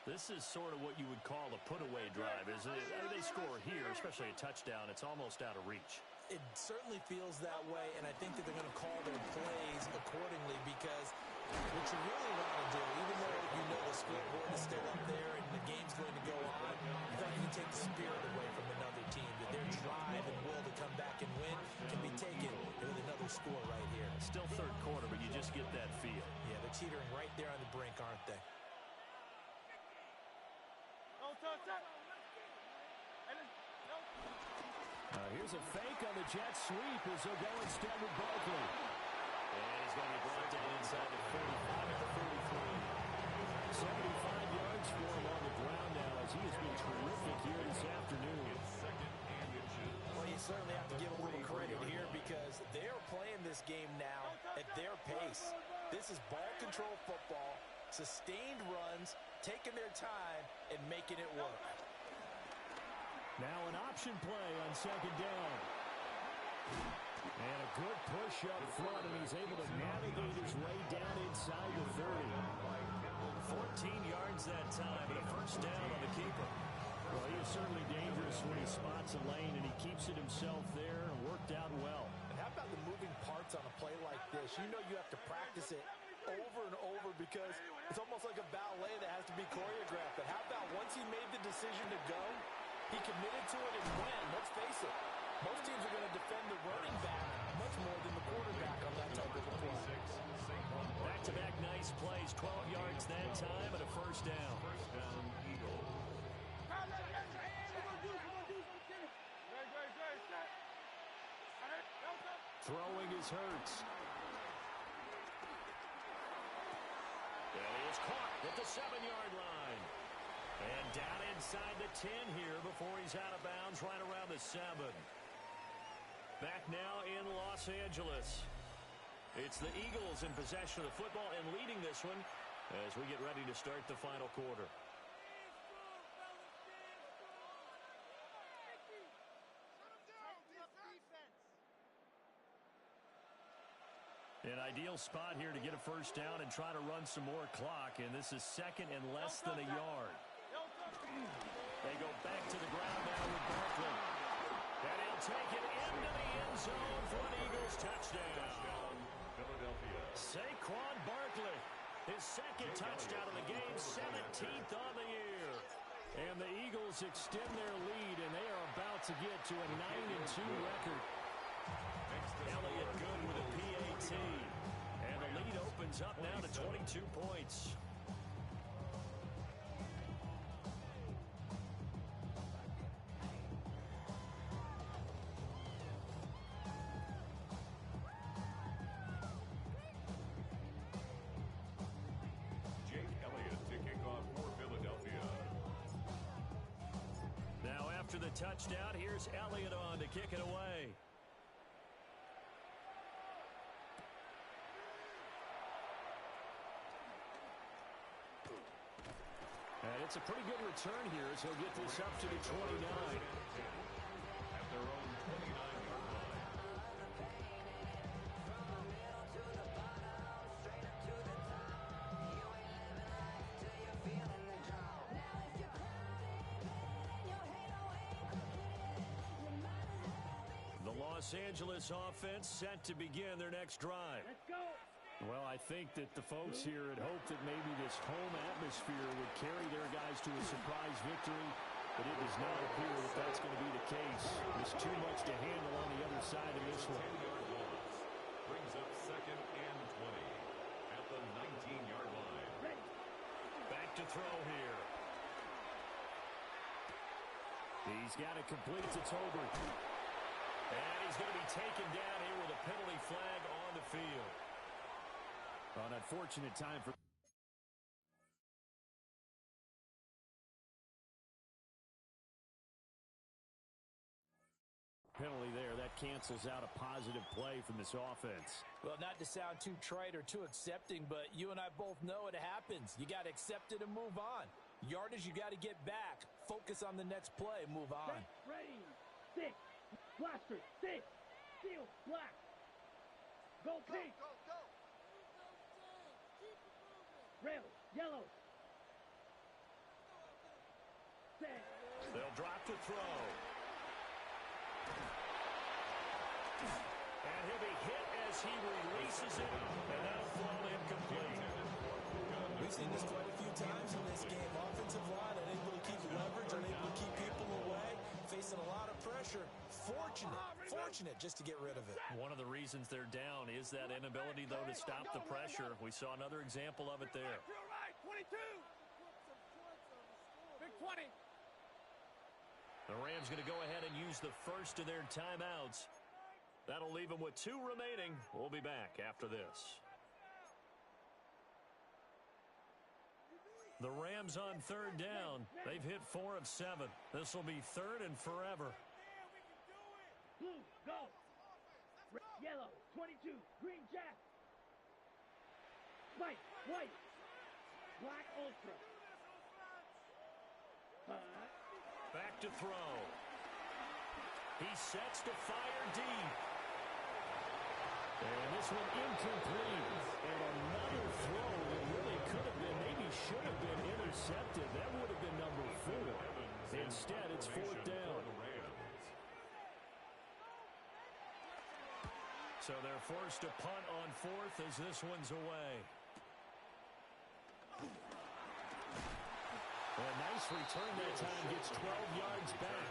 This is sort of what you would call a put-away drive, isn't it? I mean, they score here, especially a touchdown. It's almost out of reach. It certainly feels that way, and I think that they're going to call their plays accordingly because what you really want to do, even though you know the scoreboard is still up there and the game's going to go on, you thought you can take the spirit away from another team, that their drive and will to come back and win can be taken with another score right here. Still third quarter, but you just get that feel. Yeah, they're teetering right there on the brink, aren't they? Here's a fake on the jet sweep as they'll go instead with Barkley. And he's going to be brought down inside the 45 at the 43. 75 yards for him on the ground now as he has been terrific here this afternoon. Well, you certainly have to give a little credit here because they are playing this game now at their pace. This is ball control football, sustained runs, taking their time, and making it work. Now an option play on second down. And a good push up front, and he's able to navigate his way down inside the 30. 14 yards that time, and a first down on the keeper. Well, he is certainly dangerous when he spots a lane, and he keeps it himself there and worked out well. And how about the moving parts on a play like this? You know you have to practice it over and over because it's almost like a ballet that has to be choreographed. But how about once he made the decision to go, he committed to it and went. Let's face it, most teams are going to defend the running back much more than the quarterback on that type of a play. Back-to-back nice plays, 12 yards that time, and a first down. Eagles. Throwing is Hurts. And he is caught at the 7-yard line. And down inside the 10 here before he's out of bounds right around the 7. Back now in Los Angeles. It's the Eagles in possession of the football and leading this one as we get ready to start the final quarter. An ideal spot here to get a first down and try to run some more clock, and this is second and less than a yard. They go back to the ground now with Barkley. And he'll take it into the end zone for an Eagles touchdown. Philadelphia. Saquon Barkley, his second touchdown of the game, 17th on the year. And the Eagles extend their lead, and they are about to get to a 9-2 record. Elliott good with a PAT. And the lead opens up now to 22 points. Jake Elliott to kick off for Philadelphia. Now after the touchdown, here's Elliott on to kick it away. And it's a pretty good return here as he'll get this up to the 29. At their own 29-yard line. The Los Angeles offense set to begin their next drive. Let's go. Well, I think that the folks here had hoped that maybe this home atmosphere would carry their guys to a surprise victory, but it does not appear that that's going to be the case. There's too much to handle on the other side of this one. 10-yard loss. Brings up second and 20 at the 19-yard line. Ready. Back to throw here. He's got it complete to Tolbert. And he's going to be taken down here with a penalty flag on the field. An unfortunate time for penalty there. That cancels out a positive play from this offense. Well, not to sound too trite or too accepting, but you and I both know it happens. You got to accept it and move on. Yardage, you got to get back. Focus on the next play. Move on. Ready. 6. Blaster. 6. Steel. Black. Go pink. Go, go, go. Rail. Yellow. Set. They'll drop to throw. And he'll be hit as he releases it, and that'll fall incomplete. We've seen this quite a few times in this game. Offensive line unable to keep leverage, unable to keep people away, facing a lot of pressure. Fortunate just to get rid of it. One of the reasons they're down is that inability, though, to stop the pressure. We saw another example of it there. To the right, 22. Big 20. The Rams going to go ahead and use the first of their timeouts. That'll leave them with 2 remaining. We'll be back after this. The Rams on third down. They've hit 4 of 7. This will be third and forever. Blue, go. Yellow, 22. Green, jack. White, white. Black, ultra. Back to throw. He sets to fire deep. And this one incomplete. And another throw that really could have been, maybe should have been intercepted. That would have been number 4. Instead, it's 4th down. So they're forced to punt on 4th as this one's away. A nice return that time, gets 12 yards back.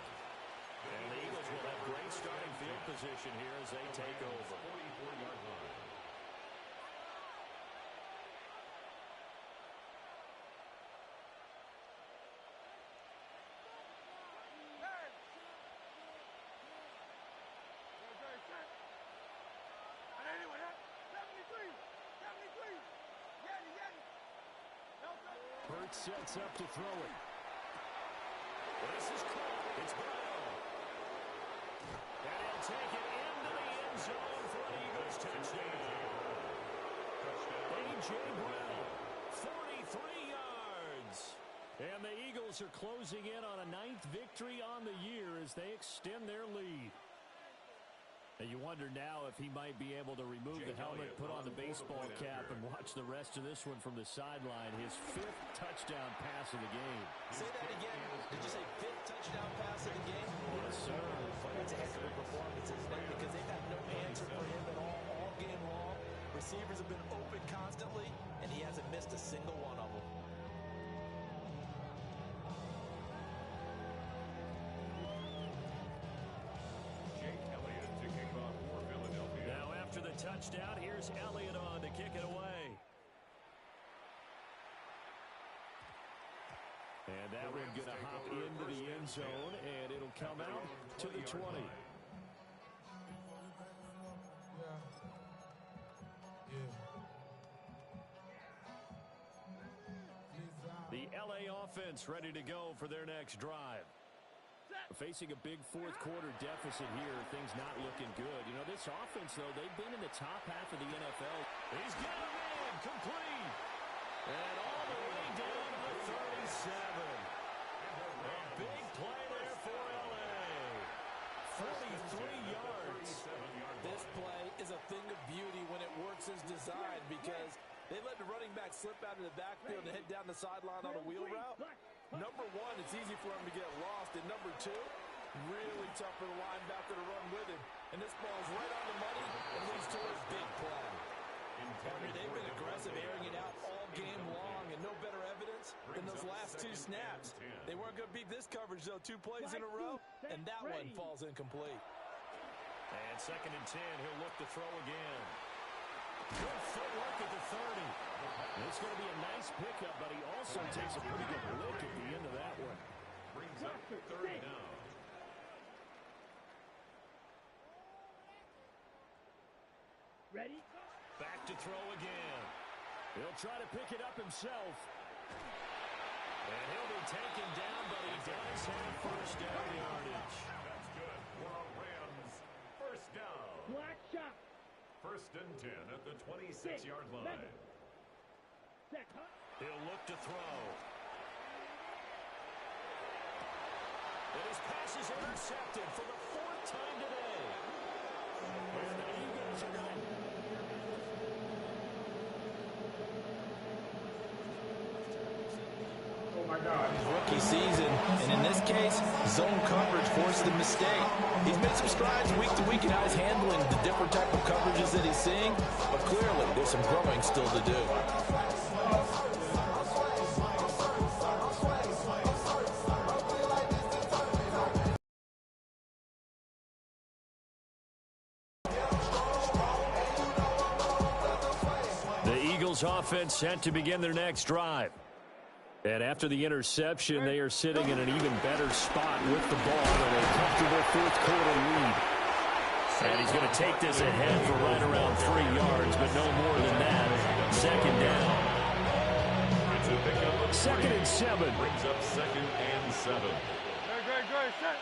And the Eagles will have great starting field position here as they take over. 44-yard line. Hey. Jerry, set. And anyway, 73. 73. Yeti. Delta. Burt sets up to throw it. This is caught. It's Brown. And he'll take it into the end zone for an Eagles touchdown. A.J. Brown, 43 yards. And the Eagles are closing in on a 9th victory on the year as they extend their lead. And you wonder now if he might be able to remove the helmet, put on the baseball cap, and watch the rest of this one from the sideline. His 5th touchdown pass of the game. Say that again. Did you say 5th touchdown pass of the game? Yes, sir. That's a heck of a performance, isn't it? Because they've had no answer for him at all game long. Receivers have been open constantly, and he hasn't missed a single one of them. Touchdown. Here's Elliott on to kick it away. And that one going to hop into the end zone, and it'll come out to the 20. The LA offense ready to go for their next drive. Facing a big 4th quarter deficit here, things not looking good. You know, this offense, though, they've been in the top half of the NFL. He's got him in, complete. And all the way down to the 37. A big play there for L.A. 43 yards. This play is a thing of beauty when it works as designed because they let the running back slip out of the backfield and head down the sideline on a wheel route. Number 1, it's easy for him to get lost. And number 2, really tough for the linebacker to run with him. And this ball's right on the money and leads to a big play. They've been aggressive, airing it out all game long, and no better evidence than those last 2 snaps. They weren't going to beat this coverage, though. 2 plays in a row, and that one falls incomplete. And 2nd and 10, he'll look to throw again. Good footwork at the 30. It's going to be a nice pickup, but he also takes a pretty good lick at the end of that one. Brings up 3rd down. Ready? Back to throw again. He'll try to pick it up himself. And he'll be taken down, but he does have 1st down yardage. That's good for a Rams 1st down. Black shot. 1st and 10 at the 26-yard line. Set. He'll look to throw. And his pass is intercepted for the 4th time today. And the Eagles are going to... Rookie season, and in this case, zone coverage forced the mistake. He's made some strides week to week in how he's handling the different type of coverages that he's seeing, but clearly there's some growing still to do. The Eagles offense set to begin their next drive. And after the interception, they are sitting in an even better spot with the ball in a comfortable fourth-quarter lead. And he's going to take this ahead for right around 3 yards, but no more than that. Second down. Second and 7. Brings up 2nd and 7. Great. Set.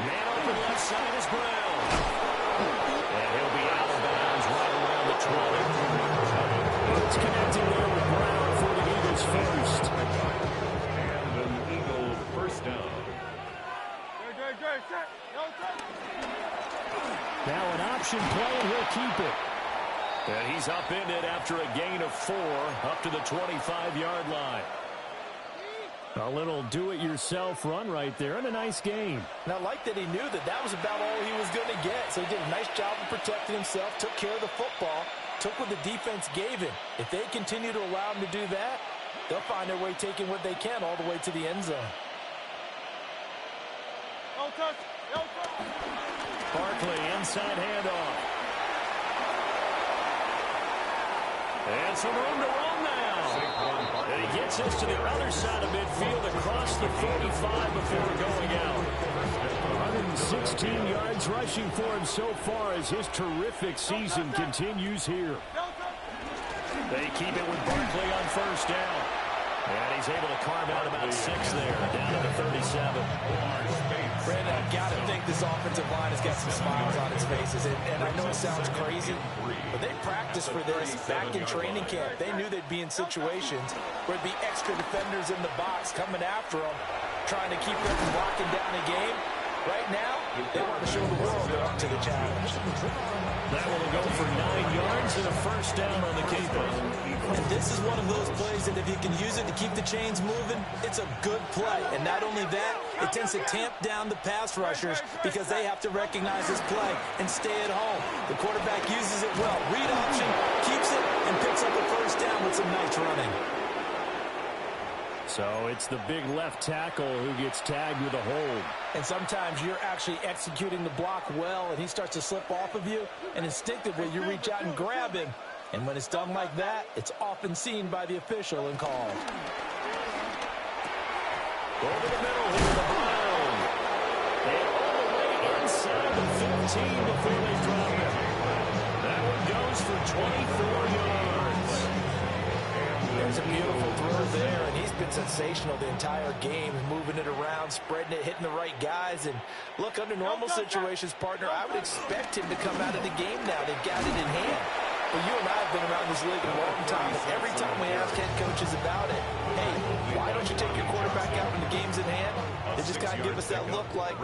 Man open left side is Brown. And he'll be out of bounds right around the 20. It's connecting there with Brown for the Eagles first. And an Eagle first down. Great. Set. Now an option play, and he'll keep it. And he's upended after a gain of 4 up to the 25-yard line. A little do-it-yourself run right there, and a nice game. And I like that he knew that that was about all he was going to get. So he did a nice job of protecting himself, took care of the football, took what the defense gave him. If they continue to allow him to do that, they'll find their way taking what they can all the way to the end zone. No touch. Barkley, inside handoff. And some room to run now. And he gets us to the other side of midfield across the 45 before going out. 116 yards rushing for him so far as his terrific season continues here. They keep it with Barkley on first down. And he's able to carve out about 6 there, down to the 37. Brandon, I've got to think this offensive line has got some smiles on its faces. And I know it sounds crazy, but they practiced for this back in training camp. They knew they'd be in situations where there'd be extra defenders in the box coming after them, trying to keep them from locking down a game. Right now, they want to show the world they're up to the challenge. That will go for 9 yards and a first down on the keeper. And this is one of those plays that if you can use it to keep the chains moving, it's a good play. And not only that, it tends to tamp down the pass rushers because they have to recognize this play and stay at home. The quarterback uses it well. Read option, keeps it, and picks up a first down with some nice running. So it's the big left tackle who gets tagged with a hold. And sometimes you're actually executing the block well, and he starts to slip off of you, and instinctively you reach out and grab him. And when it's done like that, it's often seen by the official and called. Over the middle here, the Brown. And all the way inside the 15 before they drop it. That one goes for 24 yards. There's a beautiful throw there, and he's been sensational the entire game, moving it around, spreading it, hitting the right guys. And look, under normal situations, partner, I would expect him to come out of the game now. They've got it in hand. But you and I have been around this league a long time, and every time we ask head coaches about it, hey, why don't you take your quarterback out when the game's in hand? They just kind of give us that look like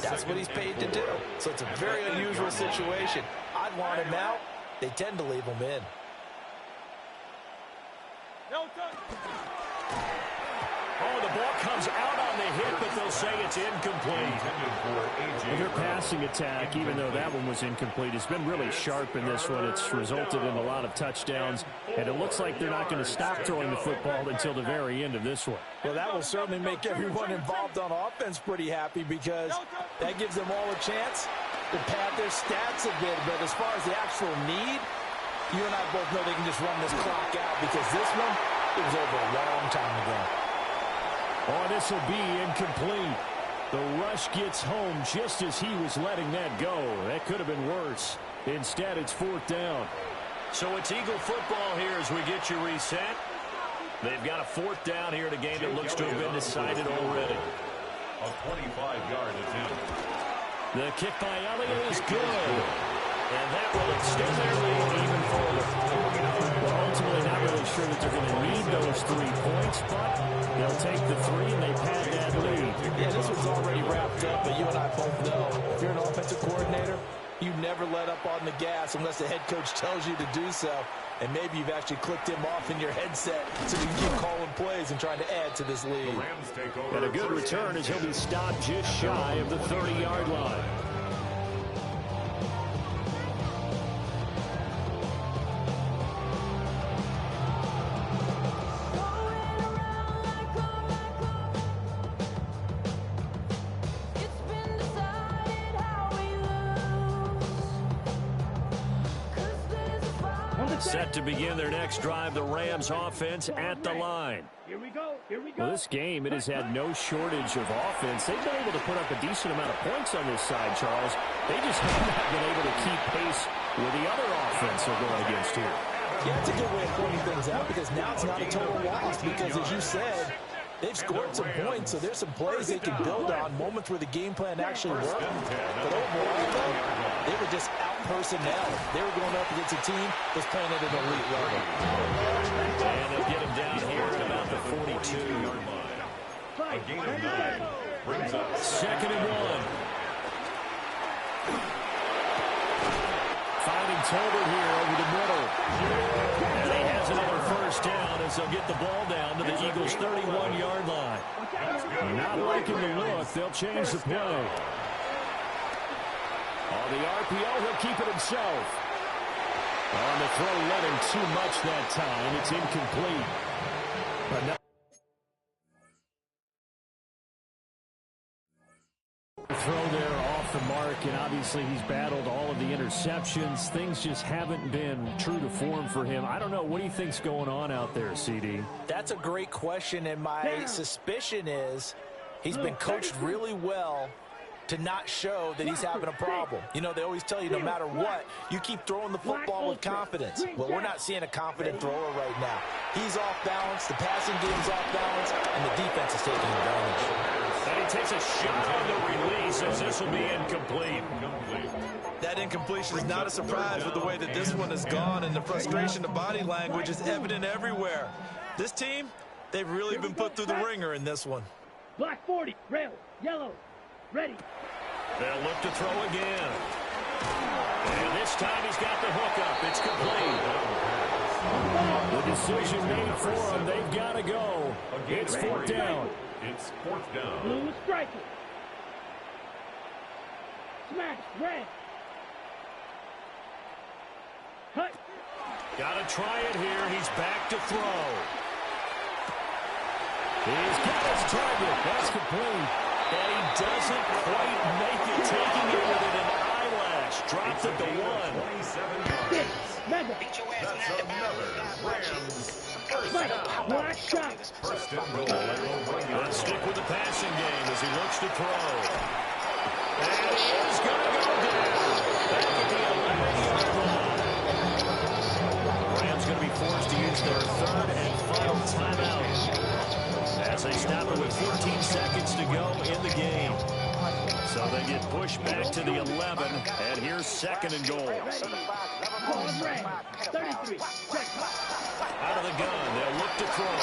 that's what he's paid to do. So it's a very unusual situation. I'd want him out. They tend to leave him in. Oh, the ball comes out on the hit, but they'll say it's incomplete. And their passing attack, even though that one was incomplete, has been really sharp in this one. It's resulted in a lot of touchdowns, and it looks like they're not going to stop throwing the football until the very end of this one. Well, that will certainly make everyone involved on offense pretty happy because that gives them all a chance to pad their stats a bit. But as far as the actual need, you and I both know they can just run this clock out because this one, it was over a long time ago. Oh, this will be incomplete. The rush gets home just as he was letting that go. That could have been worse. Instead, it's 4th down. So it's Eagle football here as we get you reset. They've got a 4th down here in a game that looks to have been decided already. A 25-yard attempt. The kick by Elliott is good. And that will extend their lead even further. Well, ultimately, not really sure that they're going to need those 3 points, but they'll take the 3 and they pad that lead. Yeah, this one's already wrapped up, but you and I both know if you're an offensive coordinator, You never let up on the gas unless the head coach tells you to do so. And maybe you've actually clicked him off in your headset so you can keep calling plays and trying to add to this lead. Rams take over. And a good return as he'll be stopped just shy of the 30-yard line. Set to begin their next drive, the Rams offense at the line. Here we go. Here we go. Well, this game, it has had no shortage of offense. They've been able to put up a decent amount of points on this side, Charles. They just have not been able to keep pace with the other offense they're going against here. Yeah, it's a good way of pointing things out because now it's not a total loss because, as you said, they've scored some points, so there's some plays they can build on, moments where the game plan actually worked. But overall, though, they were just out-personnel. They were going up against a team that's playing at an elite level. And they'll get him down here at about the 42-yard line. A gain of 9 brings up 2nd and 1. Finding Tolbert here over the middle. And he has another first down as they'll get the ball down to the Eagles' 31-yard line. Not liking the look. They'll change the play. On the RPO, he'll keep it himself. On the throw, running too much that time. It's incomplete. But now throw there off the mark, and obviously he's battled all of the interceptions. Things just haven't been true to form for him. I don't know. What do you think's going on out there, CD? That's a great question, and my suspicion is he's been coached really well to not show that he's having a problem. You know, they always tell you no matter what, you keep throwing the football with confidence. Well, we're not seeing a confident thrower right now. He's off balance, the passing game's off balance, and the defense is taking advantage. And he takes a shot on the release as this will be incomplete. That incompletion is not a surprise with the way that this one has gone, and the frustration, the body language is evident everywhere. This team, they've really been put through the ringer in this one. Black 40, red, yellow, ready. They'll look to throw again. And this time he's got the hookup. It's complete. The decision made for them. They've got to go. It's 4th down. It's 4th down. Blue is striking. Smash, red. Cut. Got to try it here. He's back to throw. He's got his target. That's complete. And he doesn't quite make it, taking it within an eyelash. Dropped at the 1. 27 yards. That's another Rams first down. Black shot. First and goal at the 1-yard Let's stick with the passing game as he looks to throw. And he is going to go down. Back at the 11-yard line. The Rams going to be forced to use their 3rd and final timeout as they stop it with 14 seconds to go in the game. So they get pushed back to the 11, and here's 2nd and goal. Red, 33, check. Out of the gun, they'll look to throw.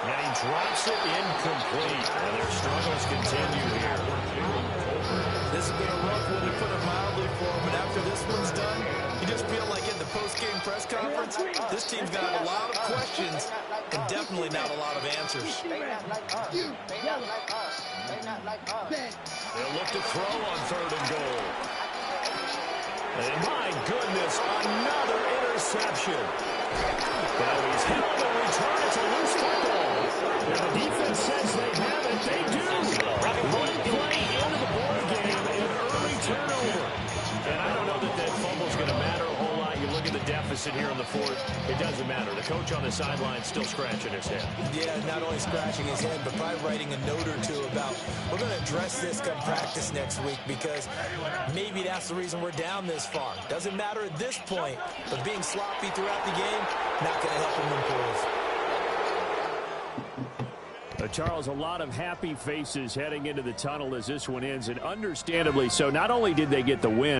And he drops it incomplete. And their struggles continue here. This has been a rough one, to put it mildly, for him, but after this one's done, you just feel like in the post-game press conference, this team's got a lot of questions and definitely not a lot of answers. They'll look to throw on 3rd and goal. And my goodness, another interception. Now he's held a return. It's a loose football. And the defense says they have it. They do. One play into the ball game, an early turnover. And I don't know that fumble's going to matter a whole lot. You look at the deficit here in the 4th. It doesn't matter. The coach on the sideline still scratching his head. Yeah, not only scratching his head, but probably writing a note or two about, we're going to address this come practice next week because maybe that's the reason we're down this far. Doesn't matter at this point, but being sloppy throughout the game, not going to help him improve. Charles, a lot of happy faces heading into the tunnel as this one ends, and understandably so. Not only did they get the win,